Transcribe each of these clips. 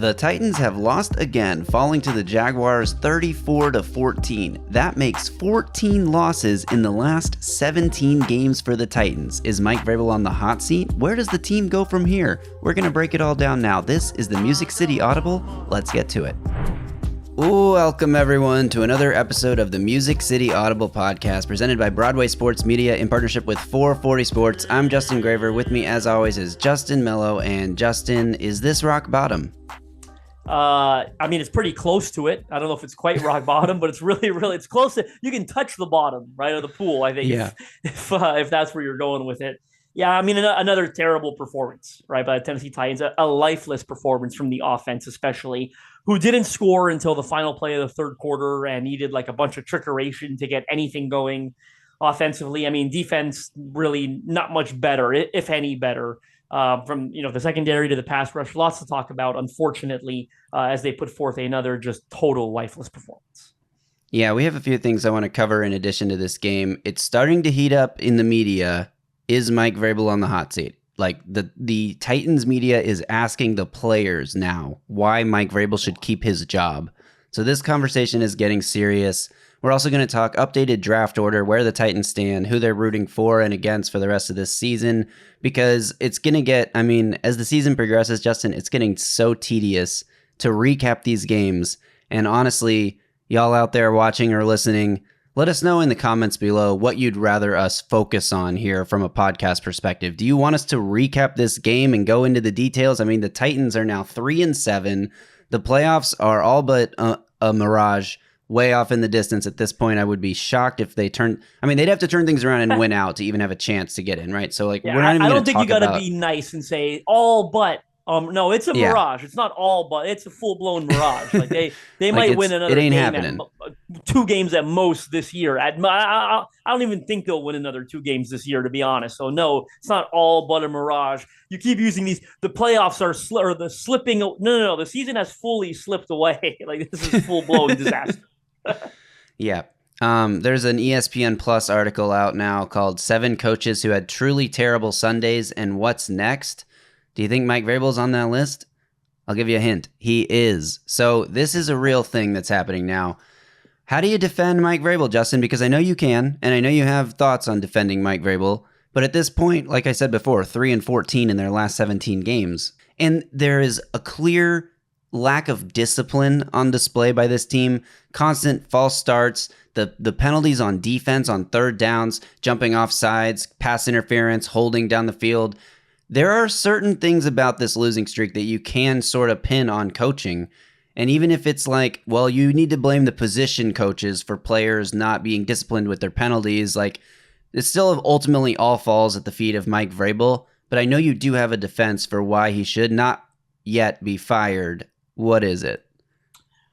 The Titans have lost again, falling to the Jaguars 34-14. That makes 14 losses in the last 17 games for the Titans. Is Mike Vrabel on the hot seat? Where does the team go from here? We're going to break it all down now. This is the Music City Audible. Let's get to it. Welcome everyone to another episode of the Music City Audible podcast presented by Broadway Sports Media in partnership with 440 Sports. I'm Justin Graver. With me as always is Justin Melo. And Justin, is this rock bottom? It's pretty close to it. I don't know if it's quite rock bottom, but it's really, it's close to, you can touch the bottom, right, of the pool, I think, yeah. if that's where you're going with it. Yeah, another terrible performance, right, by the Tennessee Titans, a lifeless performance from the offense, especially, who didn't score until the final play of the third quarter and needed like a bunch of trickeration to get anything going offensively. Defense really not much better, if any better. From the secondary to the pass rush, lots to talk about, unfortunately, as they put forth another just total lifeless performance. Yeah, we have a few things I want to cover in addition to this game. It's starting to heat up in the media. Is Mike Vrabel on the hot seat? Like the Titans media is asking the players now why Mike Vrabel should keep his job. So this conversation is getting serious. We're also going to talk updated draft order, where the Titans stand, who they're rooting for and against for the rest of this season, because it's going to get, as the season progresses, Justin, it's getting so tedious to recap these games. And honestly, y'all out there watching or listening, let us know in the comments below what you'd rather us focus on here from a podcast perspective. Do you want us to recap this game and go into the details? The Titans are now 3-7. The playoffs are all but a mirage, way off in the distance at this point. I would be shocked if they turn. They'd have to turn things around and win out to even have a chance to get in, right? So, we're not even. I don't think you got to be nice and say all but. No, it's a mirage. It's not all but. It's a full blown mirage. Like they might win another. It ain't game happening. Two games at most this year. I don't even think they'll win another 2 games this year, to be honest. So no, it's not all but a mirage. You keep using these. The playoffs are slipping. No. The season has fully slipped away. Like, this is full blown disaster. Yeah. There's an ESPN Plus article out now called 7 Coaches Who Had Truly Terrible Sundays and What's Next. Do you think Mike Vrabel's on that list? I'll give you a hint. He is. So this is a real thing that's happening now. How do you defend Mike Vrabel, Justin? Because I know you can, and I know you have thoughts on defending Mike Vrabel. But at this point, like I said before, 3-14 in their last 17 games. And there is a clear lack of discipline on display by this team. Constant false starts, the penalties on defense on third downs, jumping off sides, pass interference, holding down the field. There are certain things about this losing streak that you can sort of pin on coaching. And even if it's like, well, you need to blame the position coaches for players not being disciplined with their penalties, like, it still ultimately all falls at the feet of Mike Vrabel. But I know you do have a defense for why he should not yet be fired. What is it?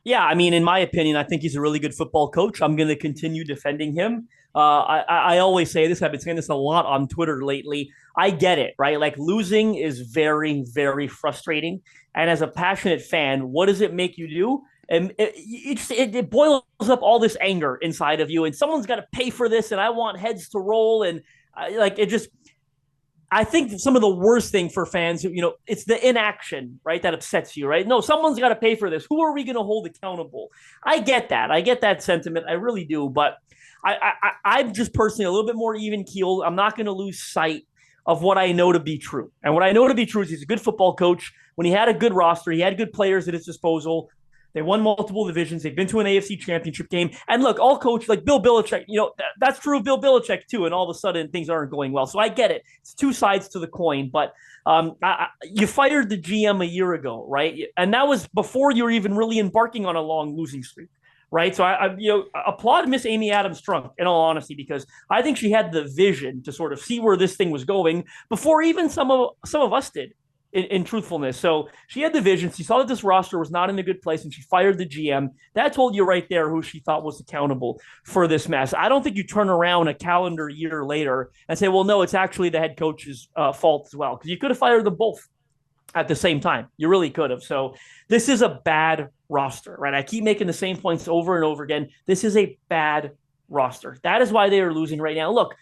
Yeah, in my opinion, I think he's a really good football coach. I'm going to continue defending him. I always say this. I've been saying this a lot on Twitter lately. I get it, right? Like, losing is very, very frustrating. And as a passionate fan, what does it make you do? And it boils up all this anger inside of you. And someone's got to pay for this. And I want heads to roll. And I think some of the worst thing for fans, it's the inaction, right, that upsets you, right? No, someone's got to pay for this. Who are we going to hold accountable? I get that. I get that sentiment. I really do. But I'm just personally a little bit more even-keeled. I'm not going to lose sight of what I know to be true. And what I know to be true is he's a good football coach. When he had a good roster, he had good players at his disposal. They won multiple divisions. They've been to an AFC championship game. And look, all coaches, like Bill Belichick, that's true of Bill Belichick too. And all of a sudden things aren't going well. So I get it. It's 2 sides to the coin. But you fired the GM a year ago, right? And that was before you were even really embarking on a long losing streak, right? So I applaud Miss Amy Adams Strunk, in all honesty, because I think she had the vision to sort of see where this thing was going before even some of us did. In truthfulness. So she had the vision. She saw that this roster was not in a good place, and she fired the GM. That told you right there who she thought was accountable for this mess. I don't think you turn around a calendar year later and say, well, no, it's actually the head coach's fault as well, because you could have fired them both at the same time. You really could have. So this is a bad roster, right? I keep making the same points over and over again. This is a bad roster. That is why they are losing right now. Look,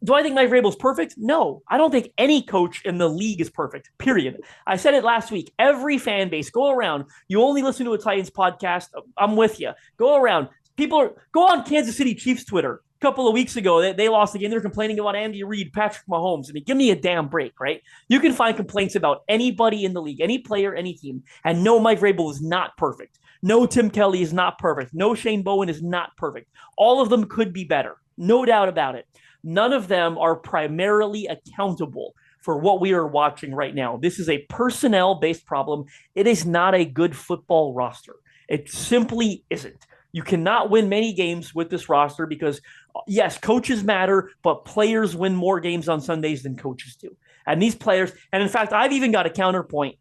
Do I think Mike Vrabel is perfect? No, I don't think any coach in the league is perfect, period. I said it last week. Every fan base, go around. You only listen to a Titans podcast. I'm with you. Go around. Go on Kansas City Chiefs Twitter. A couple of weeks ago, they lost the game. They're complaining about Andy Reid, Patrick Mahomes. I mean, give me a damn break, right? You can find complaints about anybody in the league, any player, any team. And no, Mike Vrabel is not perfect. No, Tim Kelly is not perfect. No, Shane Bowen is not perfect. All of them could be better. No doubt about it. None of them are primarily accountable for what we are watching right now. This is a personnel-based problem. It is not a good football roster. It simply isn't. You cannot win many games with this roster because, yes, coaches matter, but players win more games on Sundays than coaches do. And these players, and in fact, I've even got a counterpoint.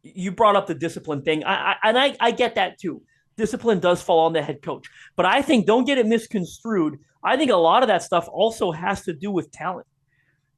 You brought up the discipline thing, I get that too. Discipline does fall on the head coach. But I think, don't get it misconstrued, I think a lot of that stuff also has to do with talent.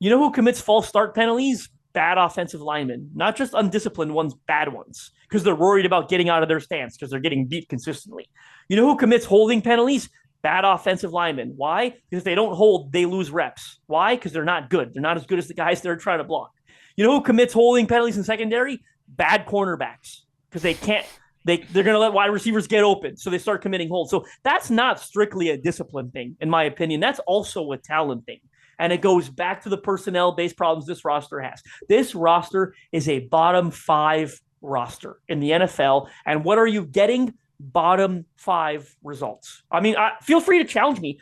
You know who commits false start penalties? Bad offensive linemen, not just undisciplined ones, bad ones, because they're worried about getting out of their stance because they're getting beat consistently. You know who commits holding penalties? Bad offensive linemen. Why? Because if they don't hold, they lose reps. Why? Because they're not good. They're not as good as the guys they're trying to block. You know who commits holding penalties in secondary? Bad cornerbacks, because they can't. They're going to let wide receivers get open, so they start committing holds. So that's not strictly a discipline thing, in my opinion. That's also a talent thing. And it goes back to the personnel-based problems this roster has. This roster is a bottom 5 roster in the NFL. And what are you getting? Bottom 5 results. I mean, feel free to challenge me.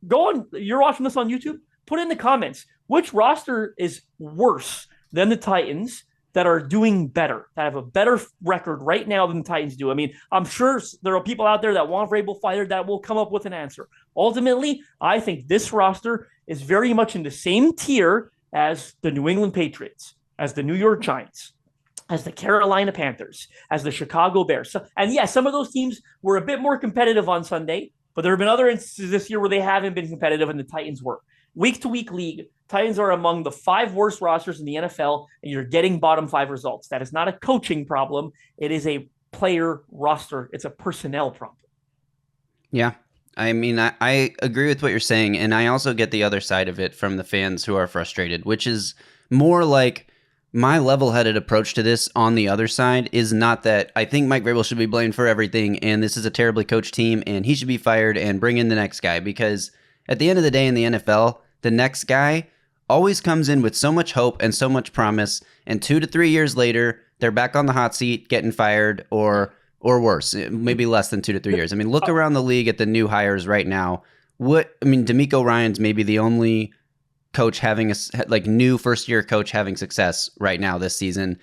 Go on. You're watching this on YouTube. Put in the comments which roster is worse than the Titans that are doing better, that have a better record right now than the Titans do. I mean, I'm sure there are people out there that want Vrabel fired that will come up with an answer. Ultimately, I think this roster is very much in the same tier as the New England Patriots, as the New York Giants, as the Carolina Panthers, as the Chicago Bears. And yeah, some of those teams were a bit more competitive on Sunday, but there have been other instances this year where they haven't been competitive and the Titans were. Week-to-week league, Titans are among the 5 worst rosters in the NFL, and you're getting bottom 5 results. That is not a coaching problem. It is a player roster. It's a personnel problem. Yeah. I mean, I agree with what you're saying, and I also get the other side of it from the fans who are frustrated, which is more like my level-headed approach to this on the other side is not that I think Mike Vrabel should be blamed for everything, and this is a terribly coached team, and he should be fired and bring in the next guy, because at the end of the day in the NFL, the next guy always comes in with so much hope and so much promise, and 2 to 3 years later, they're back on the hot seat, getting fired, or worse, maybe less than 2 to 3 years. I mean, look around the league at the new hires right now. DeMeco Ryans may be the only coach having new first-year coach having success right now this season.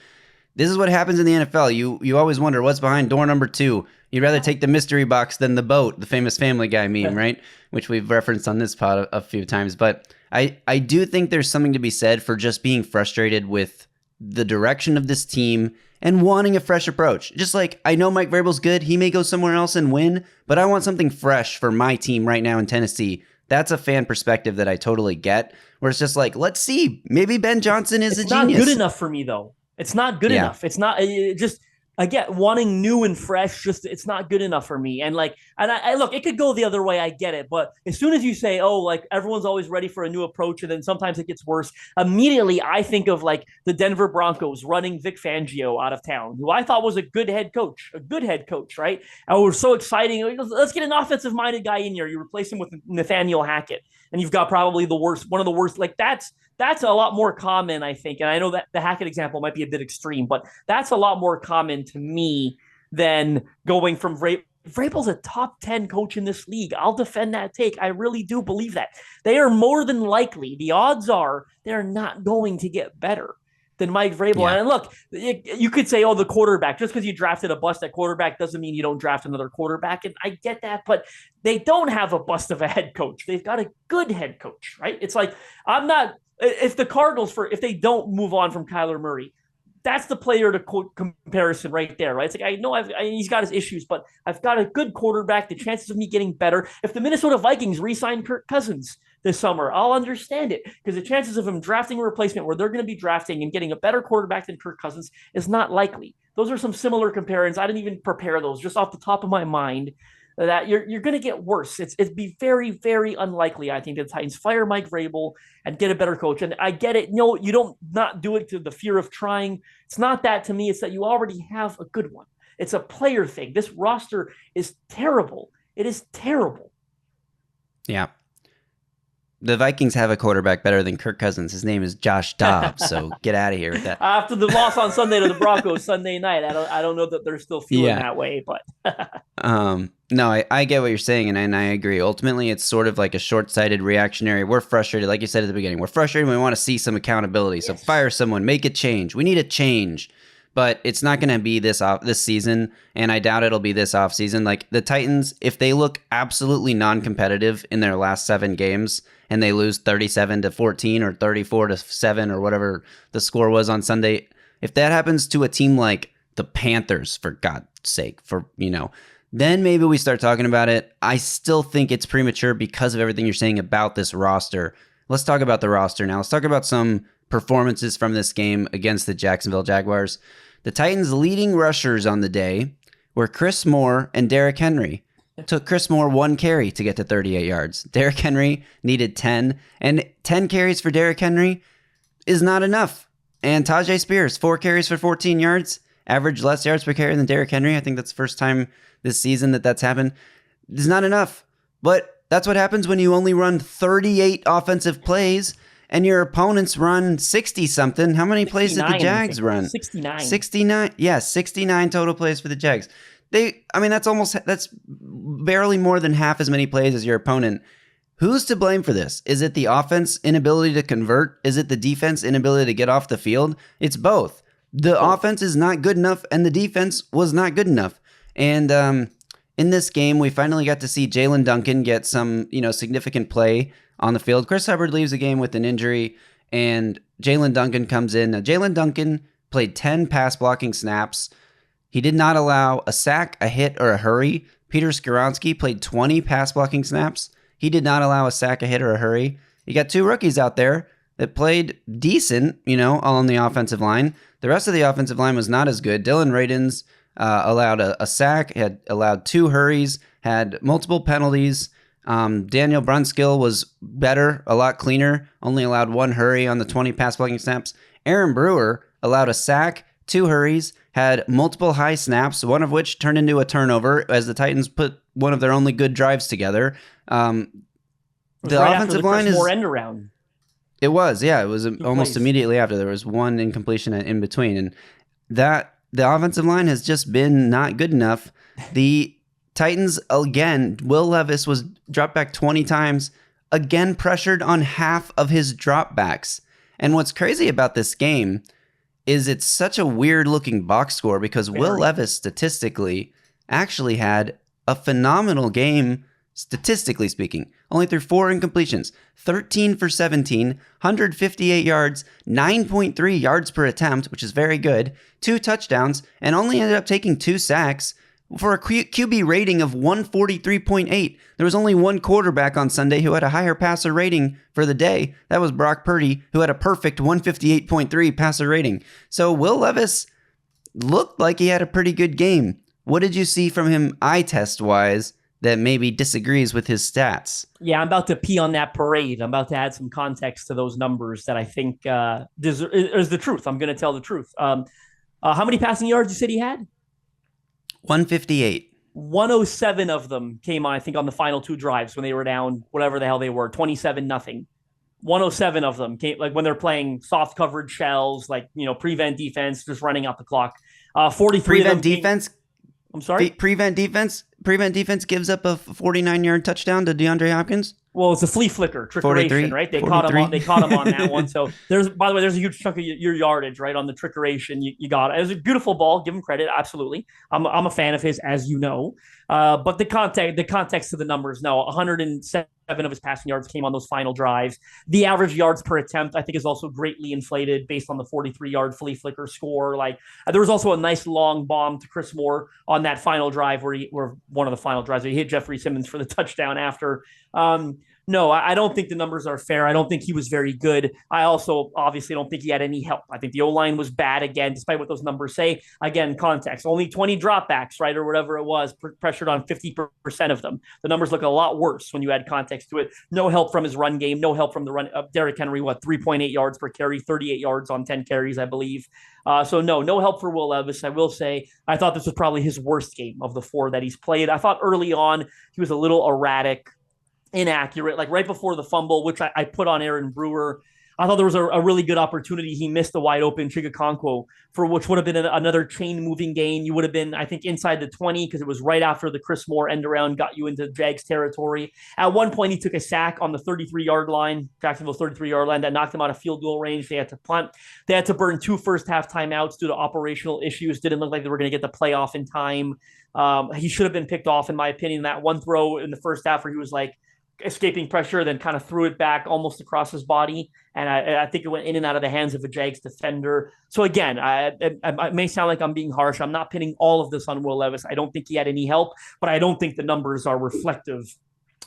This is what happens in the NFL. You always wonder what's behind door number 2. You'd rather take the mystery box than the boat, the famous Family Guy meme, right? Which we've referenced on this pod a few times. But I do think there's something to be said for just being frustrated with the direction of this team and wanting a fresh approach. Just like, I know Mike Vrabel's good. He may go somewhere else and win, but I want something fresh for my team right now in Tennessee. That's a fan perspective that I totally get, where it's just like, let's see. Maybe Ben Johnson is a genius. It's not good enough for me, though. It's not good enough. It's not just, again, wanting new and fresh, just it's not good enough for me. And I look, it could go the other way. I get it. But as soon as you say, oh, like everyone's always ready for a new approach, and then sometimes it gets worse, immediately I think of like the Denver Broncos running Vic Fangio out of town, who I thought was a good head coach, right? And we're so exciting. Let's get an offensive minded guy in here. You replace him with Nathaniel Hackett, and you've got probably one of the worst. Like that's a lot more common, I think. And I know that the Hackett example might be a bit extreme, but that's a lot more common to me than going from Vrabel's a top 10 coach in this league. I'll defend that take. I really do believe that. They are more than likely, the odds are, they're not going to get better than Mike Vrabel. Yeah. And look, you could say, oh, the quarterback, just because you drafted a bust at quarterback doesn't mean you don't draft another quarterback. And I get that, but they don't have a bust of a head coach. They've got a good head coach, right? It's like, if the Cardinals, if they don't move on from Kyler Murray, that's the player to comparison right there, right? It's like, I know he's got his issues, but I've got a good quarterback. The chances of me getting better. If the Minnesota Vikings re-sign Kirk Cousins this summer, I'll understand it, because the chances of him drafting a replacement where they're going to be drafting and getting a better quarterback than Kirk Cousins is not likely. Those are some similar comparisons. I didn't even prepare those, just off the top of my mind. that you're going to get worse. It'd be very, very unlikely, I think, that the Titans fire Mike Vrabel and get a better coach. And I get it. No, you don't not do it to the fear of trying. It's not that to me. It's that you already have a good one. It's a player thing. This roster is terrible. It is terrible. Yeah. The Vikings have a quarterback better than Kirk Cousins. His name is Josh Dobbs. So get out of here with that. After the loss on Sunday to the Broncos Sunday night, I don't know that they're still feeling that way, but no, I get what you're saying, and I agree. Ultimately, it's sort of like a short-sighted reactionary. We're frustrated, like you said at the beginning. We're frustrated and we want to see some accountability. So fire someone, make a change. We need a change. But it's not going to be this season, and I doubt it'll be this offseason. Like the Titans, if they look absolutely non-competitive in their last 7 games and they lose 37-14 or 34-7 or whatever the score was on Sunday, if that happens to a team like the Panthers, for God's sake, then maybe we start talking about it. I still think it's premature because of everything you're saying about this roster. Let's talk about the roster now. Let's talk about some performances from this game against the Jacksonville Jaguars. The Titans' leading rushers on the day were Chris Moore and Derrick Henry. It took Chris Moore 1 carry to get to 38 yards. Derrick Henry needed 10, and 10 carries for Derrick Henry is not enough. And Tajay Spears, 4 carries for 14 yards, average less yards per carry than Derrick Henry. I think that's the first time this season that's happened. It's not enough. But that's what happens when you only run 38 offensive plays and your opponents run 60-something. How many plays did the Jags run? 69. 69. Yeah, 69 total plays for the Jags. That's barely more than half as many plays as your opponent. Who's to blame for this? Is it the offense inability to convert? Is it the defense inability to get off the field? It's both. The offense is not good enough, and the defense was not good enough. And in this game, we finally got to see Jalen Duncan get some, significant play on the field. Chris Hubbard leaves the game with an injury, and Jalen Duncan comes in. Now, Jalen Duncan played 10 pass blocking snaps. He did not allow a sack, a hit, or a hurry. Peter Skoronski played 20 pass blocking snaps. He did not allow a sack, a hit, or a hurry. You got 2 rookies out there that played decent, all on the offensive line. The rest of the offensive line was not as good. Dylan Radins allowed a sack, had allowed 2 hurries, had multiple penalties. Daniel Brunskill was better, a lot cleaner, only allowed 1 hurry on the 20 pass blocking snaps. Aaron Brewer allowed a sack, 2 hurries, had multiple high snaps, one of which turned into a turnover as the Titans put one of their only good drives together. The offensive line is more end around. It was, yeah. It was almost immediately after. There was 1 incompletion in between, and that the offensive line has just been not good enough. The Titans, again, Will Levis was dropped back 20 times, again pressured on half of his dropbacks. And what's crazy about this game is it's such a weird-looking box score because Will Levis, statistically, actually had a phenomenal game, statistically speaking. Only threw 4 incompletions, 13 for 17, 158 yards, 9.3 yards per attempt, which is very good, 2 touchdowns, and only ended up taking 2 sacks for a QB rating of 143.8. There was only 1 quarterback on Sunday who had a higher passer rating for the day. That was Brock Purdy, who had a perfect 158.3 passer rating. So Will Levis looked like he had a pretty good game. What did you see from him eye test wise that maybe disagrees with his stats? Yeah, I'm about to pee on that parade. I'm about to add some context to those numbers that I think is the truth. I'm going to tell the truth. How many passing yards you said he had? 158. 107 of them came on, I think, on the final 2 drives when they were down, whatever the hell they were, 27-0. 107 of them came, like when they're playing soft coverage shells, like, prevent defense, just running out the clock. 43 prevent defense. I'm sorry? Prevent defense gives up a 49-yard touchdown to DeAndre Hopkins. Well, it's a flea flicker, trickeration, right? They caught him on that one. So by the way, there's a huge chunk of your yardage, right, on the trickeration. You got it. It was a beautiful ball. Give him credit, absolutely. I'm a fan of his, as you know. But the context of the numbers, no, 107 of his passing yards came on those final drives. The average yards per attempt, I think, is also greatly inflated based on the 43-yard flea flicker score. Like there was also a nice long bomb to Chris Moore on that final drive where one of the final drives where he hit Jeffrey Simmons for the touchdown after. No, I don't think the numbers are fair. I don't think he was very good. I also obviously don't think he had any help. I think the O-line was bad again, despite what those numbers say. Again, context, only 20 dropbacks, right, or whatever it was, pressured on 50% of them. The numbers look a lot worse when you add context to it. No help from his run game, no help from the run. Derrick Henry, 3.8 yards per carry, 38 yards on 10 carries, I believe. So no help for Will Levis. I will say I thought this was probably his worst game of the 4 that he's played. I thought early on he was a little erratic, inaccurate, like right before the fumble, which I put on Aaron Brewer. I thought there was a really good opportunity. He missed the wide open Chigakonkwo for which would have been another chain moving gain. You would have been, I think, inside the 20 because it was right after the Chris Moore end around got you into Jags territory. At one point, he took a sack on the 33-yard line, Jacksonville's 33-yard line, that knocked him out of field goal range. They had to punt. They had to burn 2 first-half timeouts due to operational issues. Didn't look like they were going to get the playoff in time. He should have been picked off, in my opinion. That one throw in the first half where he was like, escaping pressure, then kind of threw it back almost across his body. And I think it went in and out of the hands of a Jags defender. So again, it may sound like I'm being harsh. I'm not pinning all of this on Will Levis. I don't think he had any help, but I don't think the numbers are reflective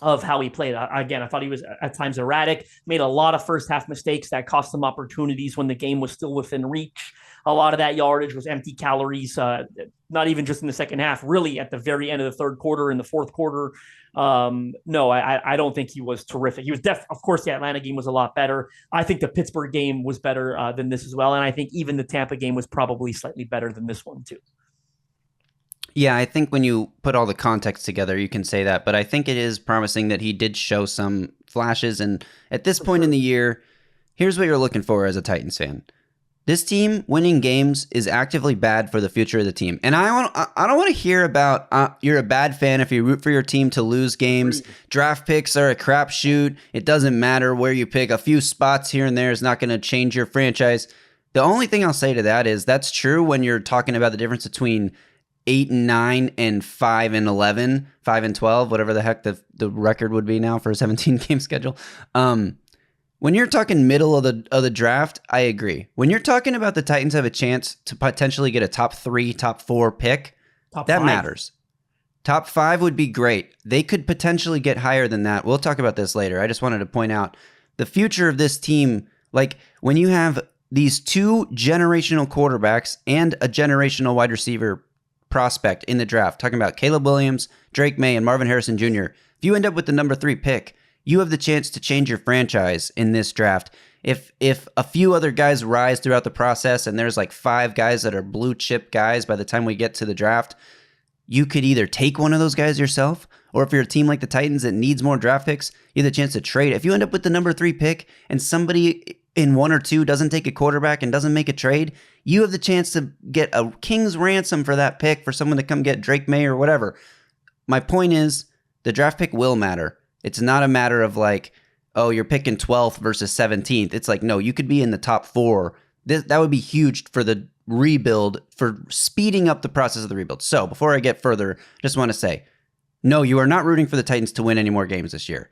of how he played. Again, I thought he was at times erratic, made a lot of first half mistakes that cost him opportunities when the game was still within reach. A lot of that yardage was empty calories, not even just in the second half, really at the very end of the third quarter, in the fourth quarter. No, I don't think he was terrific. He was of course, the Atlanta game was a lot better. I think the Pittsburgh game was better than this as well. And I think even the Tampa game was probably slightly better than this one too. Yeah, I think when you put all the context together, you can say that. But I think it is promising that he did show some flashes. And at this point in the year, here's what you're looking for as a Titans fan. This team winning games is actively bad for the future of the team. And I don't want to hear about you're a bad fan if you root for your team to lose games. Draft picks are a crapshoot. It doesn't matter where you pick. A few spots here and there is not going to change your franchise. The only thing I'll say to that is that's true when you're talking about the difference between 8-9 and 5-11, 5-12, whatever the heck the record would be now for a 17-game schedule. When you're talking middle of the draft, I agree. When you're talking about the Titans have a chance to potentially get a top 3, top 4 pick, that 5 matters. Top 5 would be great. They could potentially get higher than that. We'll talk about this later. I just wanted to point out the future of this team. Like when you have these 2 generational quarterbacks and a generational wide receiver prospect in the draft, talking about Caleb Williams, Drake May, and Marvin Harrison Jr., if you end up with the number 3 pick, you have the chance to change your franchise in this draft. If a few other guys rise throughout the process and there's like 5 guys that are blue chip guys by the time we get to the draft, you could either take one of those guys yourself, or if you're a team like the Titans that needs more draft picks, you have the chance to trade. If you end up with the number 3 pick and somebody in 1 or 2 doesn't take a quarterback and doesn't make a trade, you have the chance to get a king's ransom for that pick for someone to come get Drake May or whatever. My point is the draft pick will matter. It's not a matter of like, oh, you're picking 12th versus 17th. It's like, no, you could be in the top 4. That would be huge for the rebuild, for speeding up the process of the rebuild. So before I get further, just want to say, no, you are not rooting for the Titans to win any more games this year.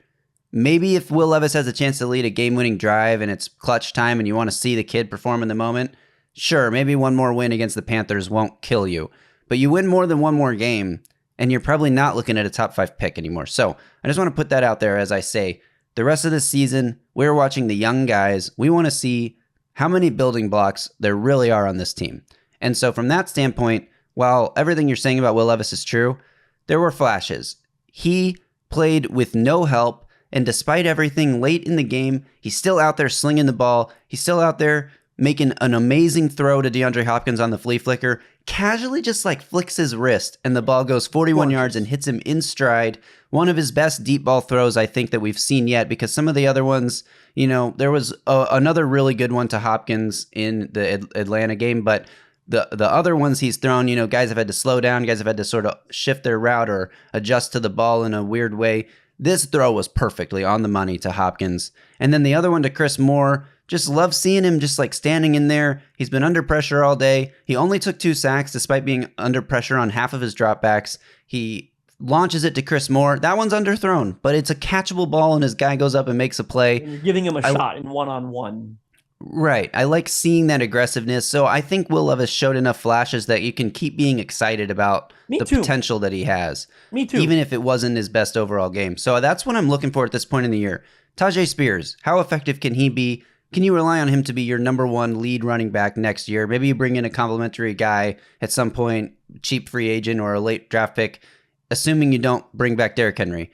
Maybe if Will Levis has a chance to lead a game-winning drive and it's clutch time and you want to see the kid perform in the moment, sure, maybe one more win against the Panthers won't kill you. But you win more than one more game, and you're probably not looking at a top 5 pick anymore. So I just want to put that out there as I say, the rest of the season, we're watching the young guys. We want to see how many building blocks there really are on this team. And so from that standpoint, while everything you're saying about Will Levis is true, there were flashes. He played with no help, and despite everything late in the game, he's still out there slinging the ball. He's still out there making an amazing throw to DeAndre Hopkins on the flea flicker, casually just like flicks his wrist, and the ball goes 41 yards and hits him in stride. One of his best deep ball throws, I think, that we've seen yet, because some of the other ones, you know, there was another really good one to Hopkins in the Atlanta game, but the other ones he's thrown, you know, guys have had to slow down, guys have had to sort of shift their route or adjust to the ball in a weird way. This throw was perfectly on the money to Hopkins. And then the other one to Chris Moore, just love seeing him just like standing in there. He's been under pressure all day. He only took 2 sacks despite being under pressure on half of his dropbacks. He launches it to Chris Moore. That one's underthrown, but it's a catchable ball and his guy goes up and makes a play. And you're giving him a shot in one-on-one. Right. I like seeing that aggressiveness. So I think Will Levis showed enough flashes that you can keep being excited about Me the too. potential that he has, Me too. even if it wasn't his best overall game. So that's what I'm looking for at this point in the year. Tajay Spears, how effective can he be? Can you rely on him to be your number one lead running back next year? Maybe you bring in a complimentary guy at some point, cheap free agent or a late draft pick, assuming you don't bring back Derrick Henry.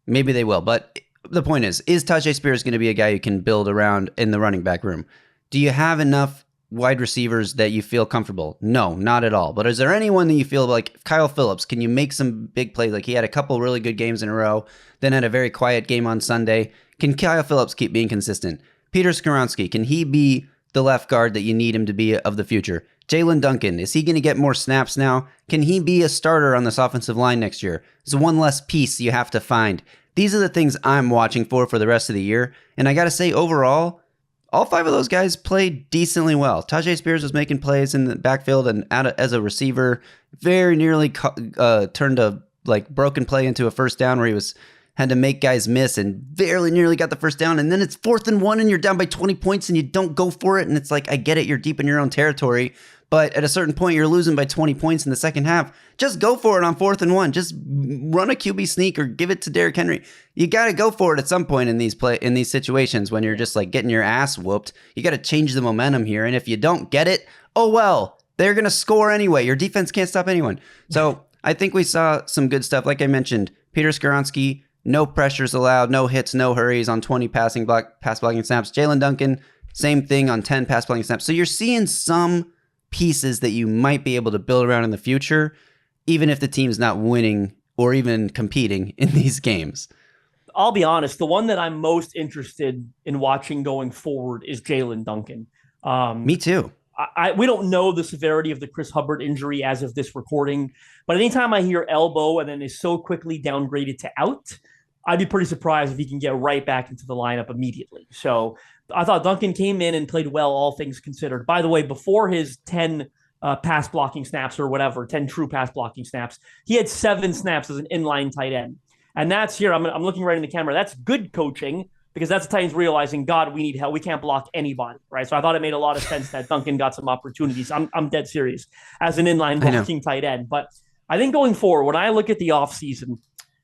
Maybe they will. But the point is Tajay Spears going to be a guy you can build around in the running back room? Do you have enough wide receivers that you feel comfortable? No, not at all. But is there anyone that you feel like Kyle Phillips? Can you make some big plays? Like he had a couple really good games in a row, then had a very quiet game on Sunday. Can Kyle Phillips keep being consistent? Peter Skoronski, can he be the left guard that you need him to be of the future? Jalen Duncan, is he going to get more snaps now? Can he be a starter on this offensive line next year? It's one less piece you have to find. These are the things I'm watching for the rest of the year. And I got to say, overall, all five of those guys played decently well. Tajay Spears was making plays in the backfield and as a receiver, very nearly turned a broken play into a first down where he had to make guys miss and very nearly got the first down. And then it's 4th and 1 and you're down by 20 points and you don't go for it. And it's like, I get it, you're deep in your own territory. But at a certain point, you're losing by 20 points in the second half. Just go for it on 4th and 1. Just run a QB sneak or give it to Derrick Henry. You got to go for it at some point in these situations when you're just like getting your ass whooped. You got to change the momentum here. And if you don't get it, oh well, they're going to score anyway. Your defense can't stop anyone. So I think we saw some good stuff. Like I mentioned, Peter Skoronski, no pressures allowed, no hits, no hurries on 20 pass blocking snaps. Jalen Duncan, same thing on 10 pass blocking snaps. So you're seeing some pieces that you might be able to build around in the future, even if the team's not winning or even competing in these games. I'll be honest. The one that I'm most interested in watching going forward is Jalen Duncan. Me too. We don't know the severity of the Chris Hubbard injury as of this recording, but anytime I hear elbow and then is so quickly downgraded to out, I'd be pretty surprised if he can get right back into the lineup immediately. So I thought Duncan came in and played well, all things considered. By the way, before his 10 pass blocking snaps or whatever, 10 true pass blocking snaps, he had 7 snaps as an inline tight end. And that's here. I'm looking right in the camera. That's good coaching because that's the Titans realizing, God, we need help. We can't block anybody, right? So I thought it made a lot of sense that Duncan got some opportunities. I'm dead serious as an inline blocking tight end. But I think going forward, when I look at the offseason,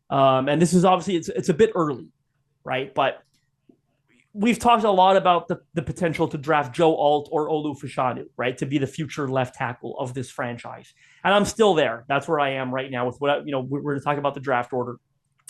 and this is obviously it's a bit early, right? But we've talked a lot about the potential to draft Joe Alt or Olu Fashanu, right, to be the future left tackle of this franchise. And I'm still there. That's where I am right now with what we're going to talk about the draft order.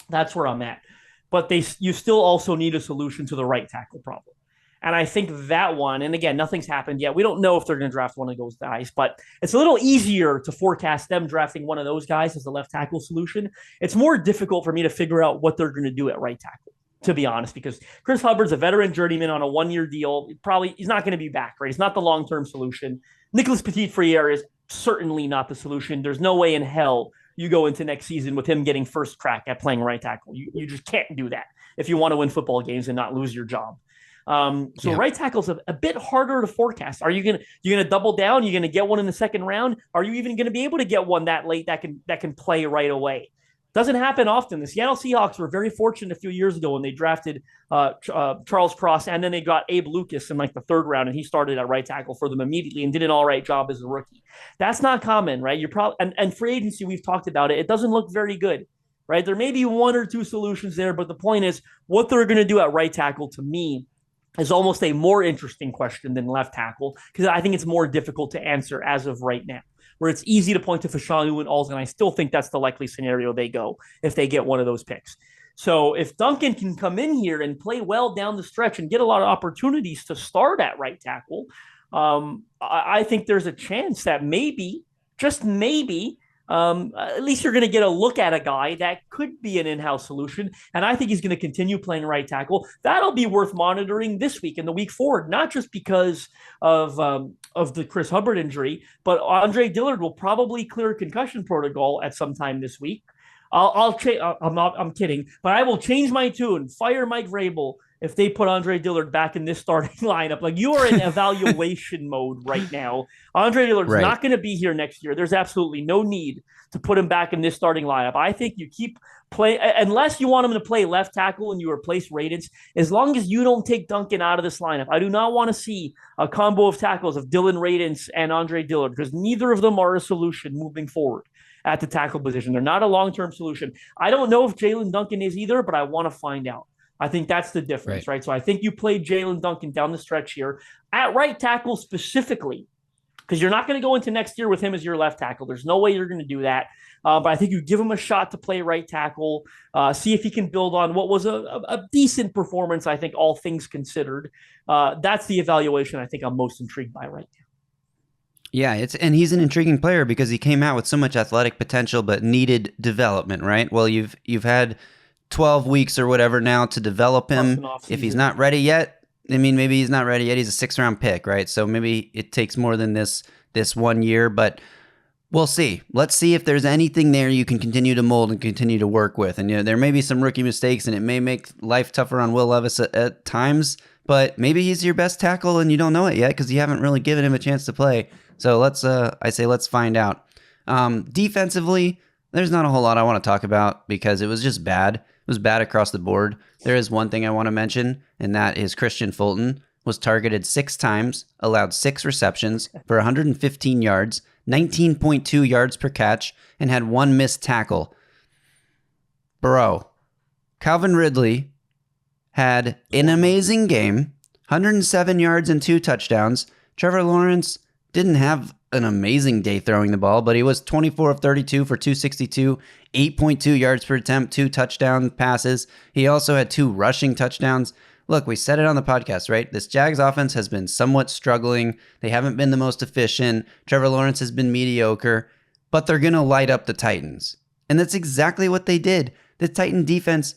That's where I'm at. But you still also need a solution to the right tackle problem. And I think that one, and again, nothing's happened yet. We don't know if they're going to draft one of those guys, but it's a little easier to forecast them drafting one of those guys as the left tackle solution. It's more difficult for me to figure out what they're going to do at right tackle, to be honest, because Chris Hubbard's a veteran journeyman on a 1-year deal. He's not going to be back, right? He's not the long-term solution. Nicholas Petit-Frere is certainly not the solution. There's no way in hell you go into next season with him getting first crack at playing right tackle. You just can't do that if you want to win football games and not lose your job. Right tackle's a bit harder to forecast. Are you gonna double down? You're gonna get one in the second round? Are you even gonna be able to get one that late that can play right away? Doesn't happen often. The Seattle Seahawks were very fortunate a few years ago when they drafted Charles Cross, and then they got Abe Lucas in like the 3rd round, and he started at right tackle for them immediately and did an all right job as a rookie. That's not common, right? You're probably and free agency, we've talked about it. It doesn't look very good, right? There may be 1 or 2 solutions there, but the point is what they're going to do at right tackle to me is almost a more interesting question than left tackle because I think it's more difficult to answer as of right now. Where it's easy to point to Fashanu and Alls, and I still think that's the likely scenario they go if they get one of those picks. So if Duncan can come in here and play well down the stretch and get a lot of opportunities to start at right tackle, I think there's a chance that maybe, just maybe, at least you're going to get a look at a guy that could be an in-house solution. And I think he's going to continue playing right tackle. That'll be worth monitoring this week and the week forward, not just because of the Chris Hubbard injury, but Andre Dillard will probably clear concussion protocol at some time this week. I'm kidding, but I will change my tune, fire Mike Vrabel, if they put Andre Dillard back in this starting lineup. Like, you are in evaluation mode right now. Andre Dillard's Right. not going to be here next year. There's absolutely no need to put him back in this starting lineup. I think you keep play unless you want him to play left tackle and you replace Radens. As long as you don't take Duncan out of this lineup, I do not want to see a combo of tackles of Dylan Radens and Andre Dillard, because neither of them are a solution moving forward at the tackle position. They're not a long-term solution. I don't know if Jalen Duncan is either, but I want to find out. I think that's the difference, right? So I think you play Jalen Duncan down the stretch here at right tackle specifically, because you're not going to go into next year with him as your left tackle. There's no way you're going to do that. But I think you give him a shot to play right tackle, see if he can build on what was a decent performance, I think, all things considered. That's the evaluation I think I'm most intrigued by right now. Yeah, and he's an intriguing player because he came out with so much athletic potential but needed development, right? Well, you've had 12 weeks or whatever now to develop him. If he's not ready yet, I mean, maybe he's not ready yet. He's a 6th-round pick, right? So maybe it takes more than this 1 year, but we'll see. Let's see if there's anything there you can continue to mold and continue to work with. And there may be some rookie mistakes, and it may make life tougher on Will Levis at times, but maybe he's your best tackle and you don't know it yet because you haven't really given him a chance to play. So let's find out. Defensively, there's not a whole lot I want to talk about because it was just bad. It was bad across the board. There is one thing I want to mention, and that is Christian Fulton was targeted 6 times, allowed 6 receptions for 115 yards, 19.2 yards per catch, and had 1 missed tackle. Bro, Calvin Ridley had an amazing game, 107 yards and 2 touchdowns. Trevor Lawrence didn't have an amazing day throwing the ball, but he was 24 of 32 for 262, 8.2 yards per attempt, 2 touchdown passes. He also had 2 rushing touchdowns. Look, we said it on the podcast, right? This Jags offense has been somewhat struggling. They haven't been the most efficient. Trevor Lawrence has been mediocre, but they're going to light up the Titans. And that's exactly what they did. The Titan defense,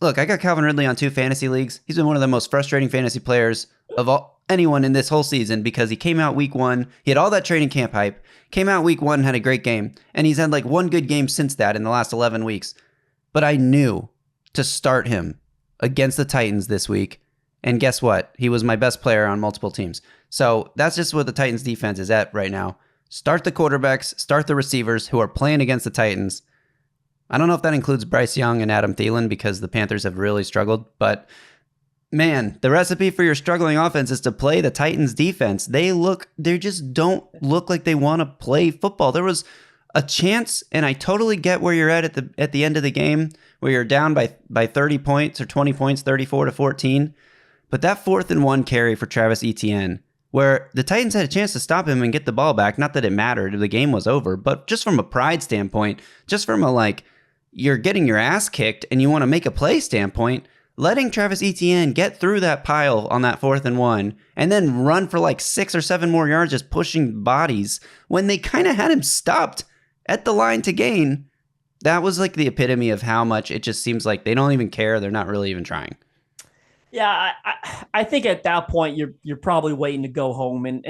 look, I got Calvin Ridley on 2 fantasy leagues. He's been one of the most frustrating fantasy players of anyone in this whole season because he came out week 1. He had all that training camp hype, came out week 1 and had a great game. And he's had like 1 good game since that in the last 11 weeks. But I knew to start him against the Titans this week. And guess what? He was my best player on multiple teams. So that's just what the Titans defense is at right now. Start the quarterbacks, start the receivers who are playing against the Titans. I don't know if that includes Bryce Young and Adam Thielen because the Panthers have really struggled, but man, the recipe for your struggling offense is to play the Titans defense. They just don't look like they want to play football. There was a chance, and I totally get where you're at the end of the game, where you're down by 30 points or 20 points, 34-14. But that 4th and 1 carry for Travis Etienne, where the Titans had a chance to stop him and get the ball back. Not that it mattered, the game was over, but just from a pride standpoint, just from a you're getting your ass kicked and you want to make a play standpoint, letting Travis Etienne get through that pile on that 4th and 1 and then run for 6 or 7 more yards just pushing bodies when they kind of had him stopped at the line to gain. That was the epitome of how much it just seems like they don't even care. They're not really even trying. Yeah, I think at that point you're probably waiting to go home and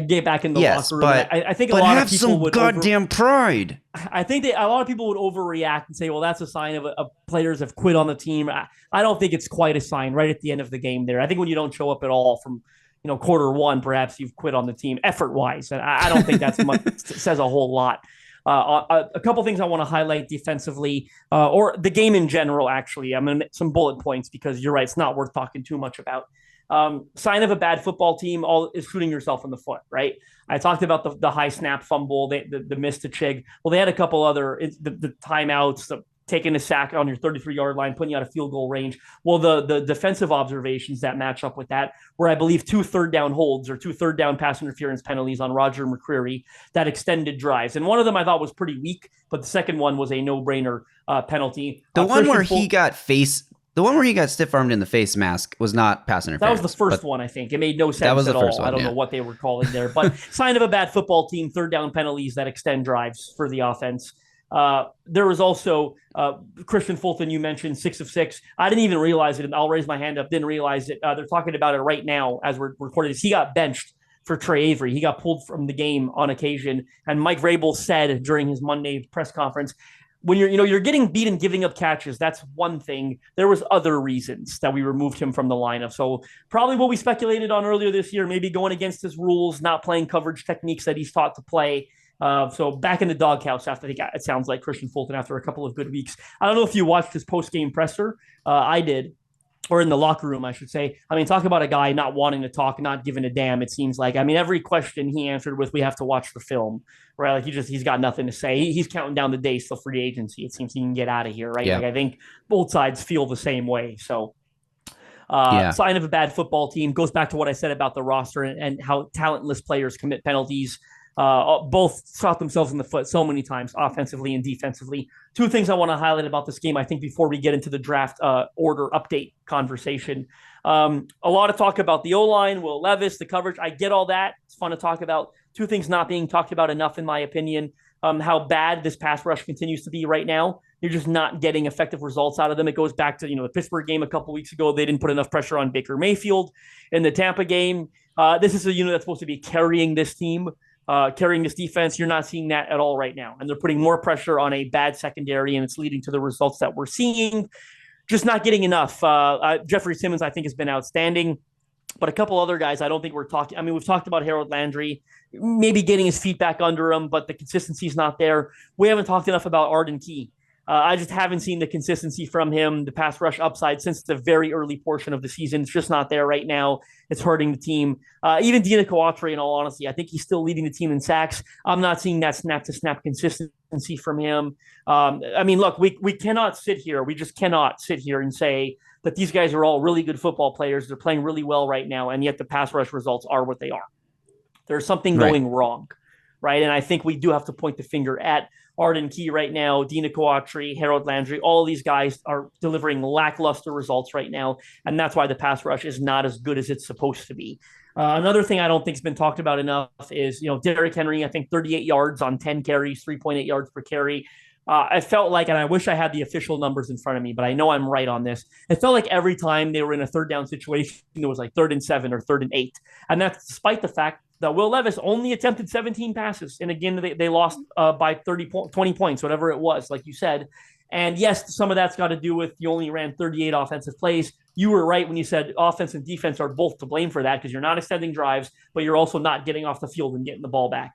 get back in the locker room. But I think a lot of people would goddamn pride. I think a lot of people would overreact and say, "Well, that's a sign of players have quit on the team." I don't think it's quite a sign right at the end of the game. There, I think when you don't show up at all from quarter 1, perhaps you've quit on the team effort wise, and I don't think that's much says a whole lot. A couple things I want to highlight defensively, or the game in general, actually. I'm going to make some bullet points because you're right. It's not worth talking too much about. Sign of a bad football team is shooting yourself in the foot, right? I talked about the high snap fumble, the miss to Chig. Well, they had a couple other, the timeouts, taking a sack on your 33-yard line, putting you out of field goal range. Well, the defensive observations that match up with that were, I believe, 2 third-down holds or 2 third-down pass interference penalties on Roger McCreary that extended drives. And one of them I thought was pretty weak, but the second one was a no-brainer penalty. The one where he got stiff-armed in the face mask was not pass interference. That was the first one, I think. It made no sense at all. I don't know what they were calling there. But sign of a bad football team, third-down penalties that extend drives for the offense. There was also Christian Fulton, you mentioned, 6 of 6. I didn't even realize it, and I'll raise my hand up, didn't realize it. They're talking about it right now as we're recording this. He got benched for Trey Avery. He got pulled from the game on occasion, and Mike Vrabel said during his Monday press conference, when you're getting beat and giving up catches, that's one thing. There was other reasons that we removed him from the lineup. So probably what we speculated on earlier this year, maybe going against his rules, not playing coverage techniques that he's taught to play. So back in the doghouse after, I think it sounds like Christian Fulton after a couple of good weeks. I don't know if you watched his post-game presser. I did. Or in the locker room, I should say. I mean, talk about a guy not wanting to talk, not giving a damn, it seems like. I mean, every question he answered with, we have to watch the film, right? Like, he's got nothing to say. He's counting down the days till free agency. It seems he can get out of here, right? Yeah. Like, I think both sides feel the same way. So, sign of a bad football team goes back to what I said about the roster and how talentless players commit penalties. Both shot themselves in the foot so many times, offensively and defensively. Two things I want to highlight about this game, I think, before we get into the draft order update conversation. A lot of talk about the O-line, Will Levis, the coverage. I get all that. It's fun to talk about. Two things not being talked about enough, in my opinion. How bad this pass rush continues to be right now. You're just not getting effective results out of them. It goes back to the Pittsburgh game a couple weeks ago. They didn't put enough pressure on Baker Mayfield. In the Tampa game, this is a unit that's supposed to be carrying this team. Carrying this defense, you're not seeing that at all right now. And they're putting more pressure on a bad secondary, and it's leading to the results that we're seeing. Just not getting enough. Jeffrey Simmons, I think, has been outstanding. But a couple other guys, I don't think we're talking. I mean, we've talked about Harold Landry, maybe getting his feet back under him, but the consistency is not there. We haven't talked enough about Arden Key. I just haven't seen the consistency from him, the pass rush upside since the very early portion of the season. It's just not there right now. It's hurting the team. Even Dina Coatre, in all honesty, I think he's still leading the team in sacks. I'm not seeing that snap-to-snap consistency from him. I mean, look, we cannot sit here. We just cannot sit here and say that these guys are all really good football players. They're playing really well right now, and yet the pass rush results are what they are. There's something going wrong, right? And I think we do have to point the finger at Arden Key right now, Dina Coatre, Harold Landry. All these guys are delivering lackluster results right now, and that's why the pass rush is not as good as it's supposed to be. Another thing I don't think has been talked about enough is, Derrick Henry, I think 38 yards on 10 carries, 3.8 yards per carry. I felt like, and I wish I had the official numbers in front of me, but I know I'm right on this. It felt like every time they were in a third down situation, it was like 3rd and 7 or 3rd and 8. And that's despite the fact that Will Levis only attempted 17 passes. And again, they lost by 20 points, whatever it was, like you said. And yes, some of that's got to do with you only ran 38 offensive plays. You were right when you said offense and defense are both to blame for that, because you're not extending drives, but you're also not getting off the field and getting the ball back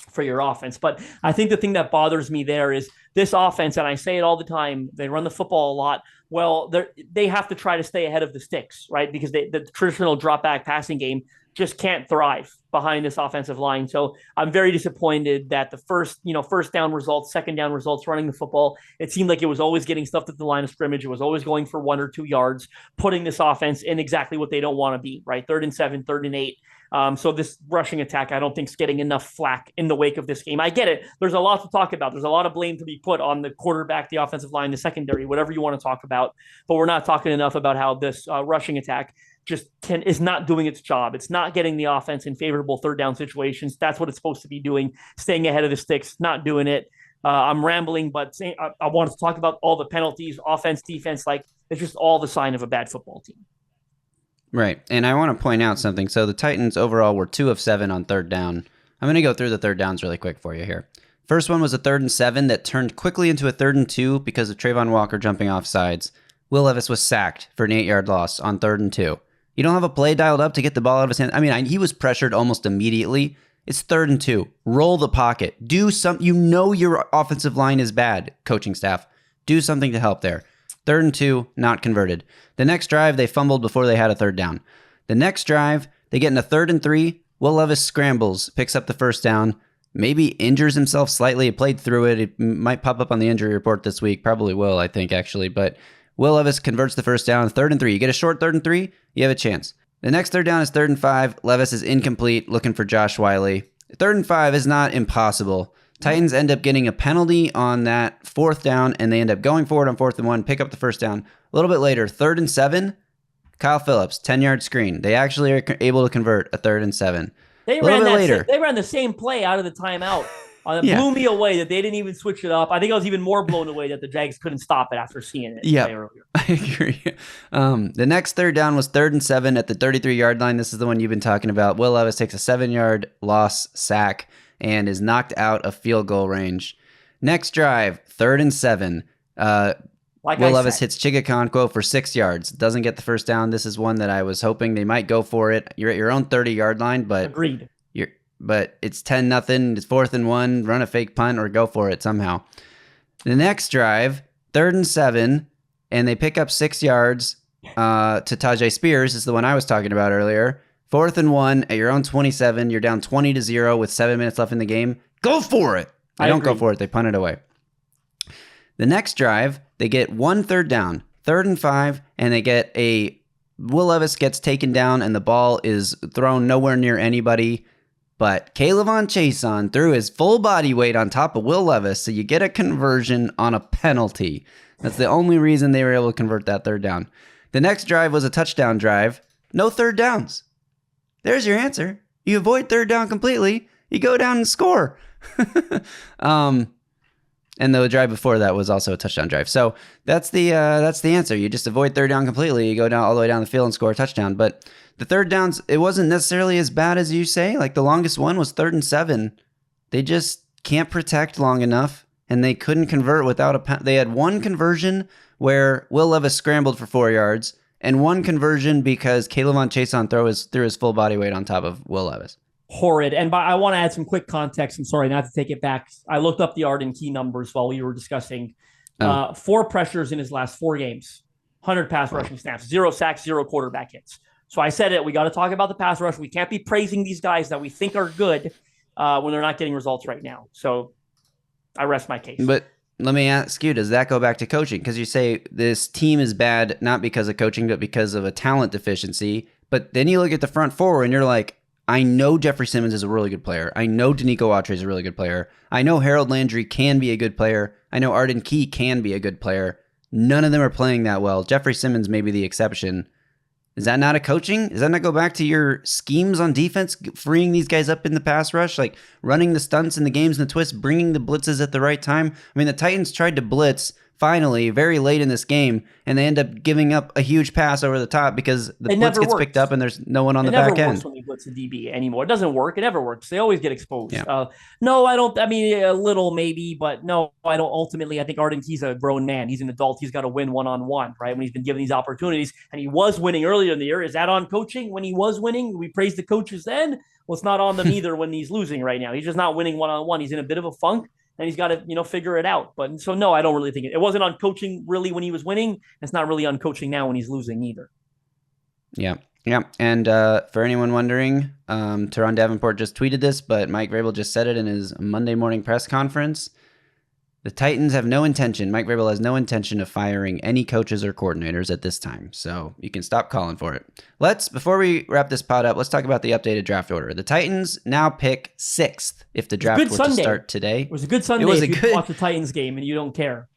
for your offense. But I think the thing that bothers me there is this offense, and I say it all the time, they run the football a lot. Well, they have to try to stay ahead of the sticks, right? Because the traditional drop back passing game just can't thrive behind this offensive line. So I'm very disappointed that the first down results, second down results, running the football, it seemed like it was always getting stuffed at the line of scrimmage. It was always going for 1 or 2 yards, putting this offense in exactly what they don't want to be, right? 3rd and 7, 3rd and 8. So this rushing attack, I don't think is getting enough flack in the wake of this game. I get it. There's a lot to talk about. There's a lot of blame to be put on the quarterback, the offensive line, the secondary, whatever you want to talk about. But we're not talking enough about how this rushing attack is not doing its job. It's not getting the offense in favorable third down situations. That's what it's supposed to be doing, staying ahead of the sticks, not doing it. I'm rambling, but I wanted to talk about all the penalties, offense, defense. Like, it's just all the sign of a bad football team. Right. And I want to point out something. So the Titans overall were 2 of 7 on third down. I'm going to go through the third downs really quick for you here. First one was a 3rd and 7 that turned quickly into a 3rd and 2 because of Trayvon Walker jumping off sides. Will Levis was sacked for an 8-yard loss on 3rd and 2. You don't have a play dialed up to get the ball out of his hand. I mean, he was pressured almost immediately. It's 3rd and 2. Roll the pocket. Do something. Your offensive line is bad, coaching staff. Do something to help there. 3rd and 2, not converted. The next drive, they fumbled before they had a third down. The next drive, they get in a 3rd and 3. Will Levis scrambles, picks up the first down, maybe injures himself slightly. He played through it. It might pop up on the injury report this week. Probably will, I think, actually. But Will Levis converts the first down, 3rd and 3. You get a short 3rd and 3, you have a chance. The next third down is 3rd and 5. Levis is incomplete, looking for Josh Wiley. 3rd and 5 is not impossible. Titans end up getting a penalty on that 4th down, and they end up going forward on 4th and 1, pick up the first down. A little bit later, 3rd and 7, Kyle Phillips, 10-yard screen. They actually are able to convert a 3rd and 7. They ran the same play out of the timeout. It blew me away that they didn't even switch it up. I think I was even more blown away that the Jags couldn't stop it after seeing it earlier. I agree. The next third down was 3rd and 7 at the 33-yard line. This is the one you've been talking about. Will Levis takes a 7-yard loss sack and is knocked out of field goal range. Next drive, 3rd and 7. Will Levis hits Chigakonkwo for 6 yards. Doesn't get the first down. This is one that I was hoping they might go for it. You're at your own 30-yard line, but agreed. But it's 10-0. It's 4th and 1. Run a fake punt or go for it somehow. The next drive, 3rd and 7, and they pick up 6 yards to Tajay Spears. Is the one I was talking about earlier. 4th and 1 at your own 27. You're down 20-0 with 7 minutes left in the game. Go for it. They don't go for it. They punt it away. The next drive, they get 1 third down, 3rd and 5, and they get Will Levis gets taken down, and the ball is thrown nowhere near anybody. But K'Lavon Chaisson threw his full body weight on top of Will Levis, so you get a conversion on a penalty. That's the only reason they were able to convert that 3rd down. The next drive was a touchdown drive. No 3rd downs. There's your answer. You avoid 3rd down completely. You go down and score. And the drive before that was also a touchdown drive. So that's the answer. You just avoid 3rd down completely. You go down all the way down the field and score a touchdown. But the 3rd downs, it wasn't necessarily as bad as you say. Like the longest one was 3rd and 7. They just can't protect long enough, and they couldn't convert without they had one conversion where Will Levis scrambled for 4 yards, and one conversion because K'Lavon Chaisson threw his full body weight on top of Will Levis. Horrid. And I want to add some quick context. I'm sorry not to take it back. I looked up the Arden Key numbers while we were discussing 4 pressures in his last 4 games, 100 pass rushing snaps, 0 sacks, 0 quarterback hits. So I said it. We got to talk about the pass rush. We can't be praising these guys that we think are good when they're not getting results right now. So I rest my case. But let me ask you, does that go back to coaching? Because you say this team is bad not because of coaching, but because of a talent deficiency. But then you look at the front four and you're like, I know Jeffrey Simmons is a really good player. I know Danico Autry is a really good player. I know Harold Landry can be a good player. I know Arden Key can be a good player. None of them are playing that well. Jeffrey Simmons may be the exception. Is that not a coaching? Does that not go back to your schemes on defense, freeing these guys up in the pass rush, like running the stunts and the games and the twists, bringing the blitzes at the right time? I mean, the Titans tried to blitz finally very late in this game, and they end up giving up a huge pass over the top because the blitz gets picked up and there's no one on the back end. It never works when you blitz a DB anymore. It doesn't work. It never works. They always get exposed. Yeah. No, I don't. I mean, a little maybe, but no, I don't. Ultimately, I think Arden Key's a grown man. He's an adult. He's got to win one-on-one, right? When he's been given these opportunities, and he was winning earlier in the year. Is that on coaching when he was winning? We praise the coaches then. Well, it's not on them either when he's losing right now. He's just not winning one-on-one. He's in a bit of a funk. And he's got to, figure it out. But so, no, I don't really think it wasn't on coaching really when he was winning. It's not really on coaching now when he's losing either. Yeah. Yeah. And for anyone wondering, Teron Davenport just tweeted this, but Mike Vrabel just said it in his Monday morning press conference. The Titans have no intention. Mike Vrabel has no intention of firing any coaches or coordinators at this time. So you can stop calling for it. Before we wrap this pod up, let's talk about the updated draft order. The Titans now pick 6th if the draft were to start today. It was a good Sunday if you watch the Titans game and you don't care.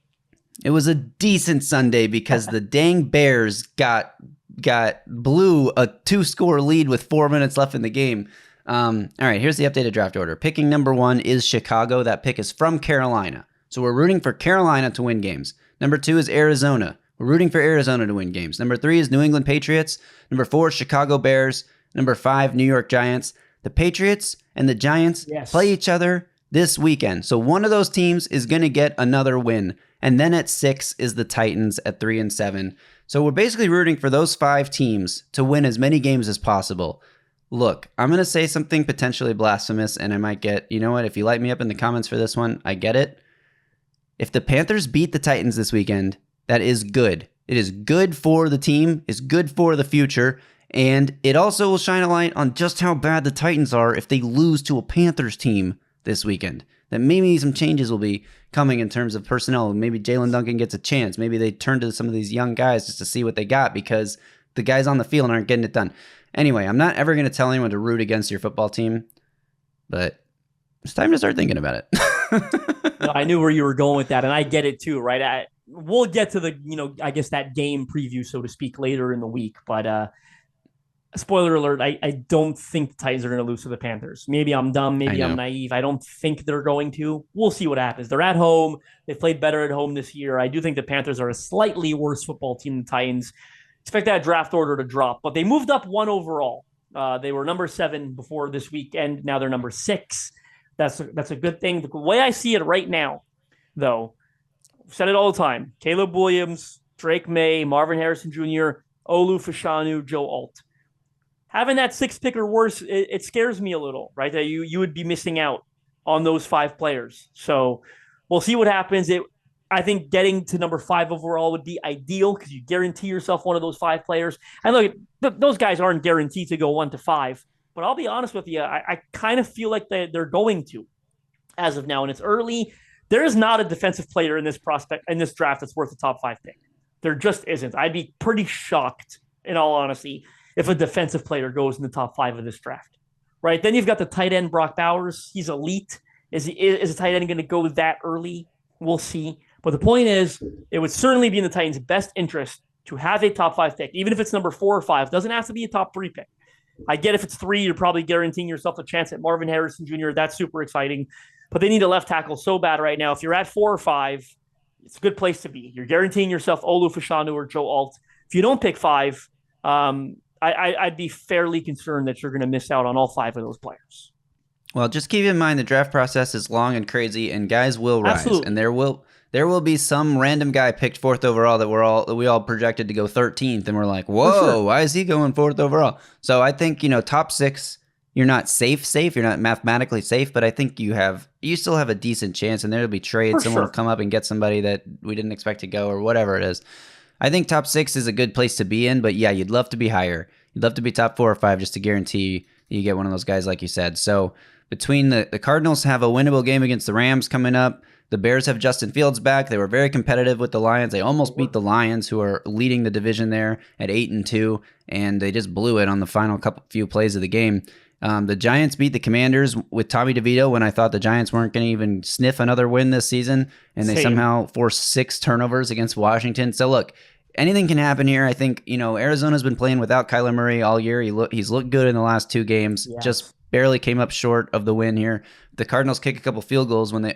It was a decent Sunday because the dang Bears blew a 2-score lead with 4 minutes left in the game. All right, here's the updated draft order. Picking number 1 is Chicago. That pick is from Carolina. So we're rooting for Carolina to win games. Number 2 is Arizona. We're rooting for Arizona to win games. Number 3 is New England Patriots. Number 4 is Chicago Bears. Number 5, New York Giants. The Patriots and the Giants play each other this weekend. So one of those teams is going to get another win. And then at 6 is the Titans at 3 and 7. So we're basically rooting for those 5 teams to win as many games as possible. Look, I'm going to say something potentially blasphemous, and I might get, you know what, if you light me up in the comments for this one, I get it. If the Panthers beat the Titans this weekend, that is good. It is good for the team. It's good for the future. And it also will shine a light on just how bad the Titans are if they lose to a Panthers team this weekend. That maybe some changes will be coming in terms of personnel. Maybe Jalen Duncan gets a chance. Maybe they turn to some of these young guys just to see what they got because the guys on the field aren't getting it done. Anyway, I'm not ever going to tell anyone to root against your football team, but it's time to start thinking about it. I knew where you were going with that, and I get it too, right? We'll get to the, I guess that game preview, so to speak, later in the week. But spoiler alert, I don't think the Titans are going to lose to the Panthers. Maybe I'm dumb. Maybe I'm naive. I don't think they're going to. We'll see what happens. They're at home. They've played better at home this year. I do think the Panthers are a slightly worse football team than the Titans. Expect that draft order to drop, but they moved up 1 overall. They were number 7 before this weekend. Now they're number 6. That's a good thing. The way I see it right now, though. I've said it all the time. Caleb Williams, Drake May, Marvin Harrison Jr., Olu Fashanu, Joe Alt. Having that 6th pick or worse, it scares me a little, right? That you would be missing out on those 5 players. So we'll see what happens. I think getting to number 5 overall would be ideal because you guarantee yourself one of those 5 players. And look, those guys aren't guaranteed to go 1 to 5. But I'll be honest with you, I kind of feel like they're going to as of now. And it's early. There is not a defensive player in this draft that's worth a top 5 pick. There just isn't. I'd be pretty shocked, in all honesty, if a defensive player goes in the top 5 of this draft. Right? Then you've got the tight end Brock Bowers. He's elite. Is a tight end going to go that early? We'll see. But the point is, it would certainly be in the Titans' best interest to have a top 5 pick, even if it's number 4 or 5. It doesn't have to be a top 3 pick. I get if it's 3, you're probably guaranteeing yourself a chance at Marvin Harrison Jr. That's super exciting. But they need a left tackle so bad right now. If you're at 4 or 5, it's a good place to be. You're guaranteeing yourself Olu Fashanu or Joe Alt. If you don't pick 5, I'd be fairly concerned that you're going to miss out on all 5 of those players. Well, just keep in mind the draft process is long and crazy, and guys will rise. Absolutely. And there will be some random guy picked 4th overall that we all projected to go 13th, and we're like, whoa, sure. Why is he going 4th overall? So I think, top 6, you're not safe. You're not mathematically safe, but I think you still have a decent chance, and there'll be trades. Someone will come up and get somebody that we didn't expect to go or whatever it is. I think top 6 is a good place to be in, but yeah, you'd love to be higher. You'd love to be top 4 or 5 just to guarantee you get one of those guys like you said. So between the Cardinals have a winnable game against the Rams coming up. The Bears have Justin Fields back. They were very competitive with the Lions. They almost beat the Lions, who are leading the division there at 8-2, and they just blew it on the final few plays of the game. The Giants beat the Commanders with Tommy DeVito when I thought the Giants weren't going to even sniff another win this season, and they somehow forced 6 turnovers against Washington. So look, anything can happen here. I think, Arizona's been playing without Kyler Murray all year. He's looked good in the last 2 games. Yes. Just barely came up short of the win here. The Cardinals kick a couple field goals when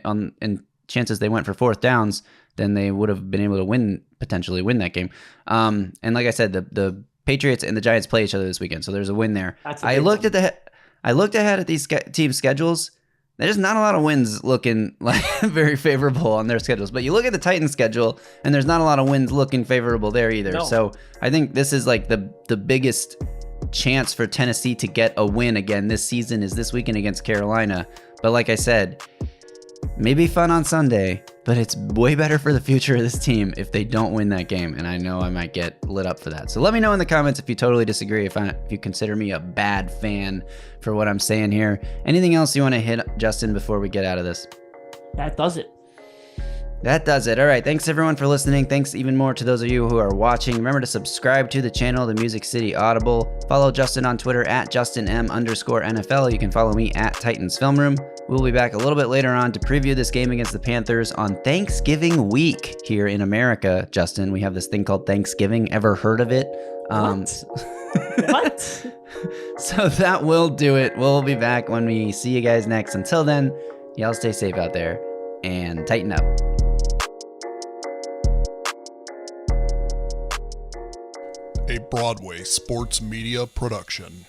and chances they went for 4th downs, then they would have been able to potentially win that game. And like I said, the Patriots and the Giants play each other this weekend, so there's a win there. I looked ahead at these teams' schedules. There's not a lot of wins looking like very favorable on their schedules. But you look at the Titans' schedule, and there's not a lot of wins looking favorable there either. No. So I think this is like the biggest chance for Tennessee to get a win again this season is this weekend against Carolina. But like I said, maybe fun on Sunday, but it's way better for the future of this team if they don't win that game, and I know I might get lit up for that. So let me know in the comments if you totally disagree, if you consider me a bad fan for what I'm saying here. Anything else you want to hit, Justin, before we get out of this? That does it. That does it. All right. Thanks, everyone, for listening. Thanks even more to those of you who are watching. Remember to subscribe to the channel, the Music City Audible. Follow Justin on Twitter at JustinM_NFL. You can follow me at Titans Film Room. We'll be back a little bit later on to preview this game against the Panthers on Thanksgiving week here in America. Justin, we have this thing called Thanksgiving. Ever heard of it? What? So that will do it. We'll be back when we see you guys next. Until then, y'all stay safe out there and tighten up. A Broadway sports media production.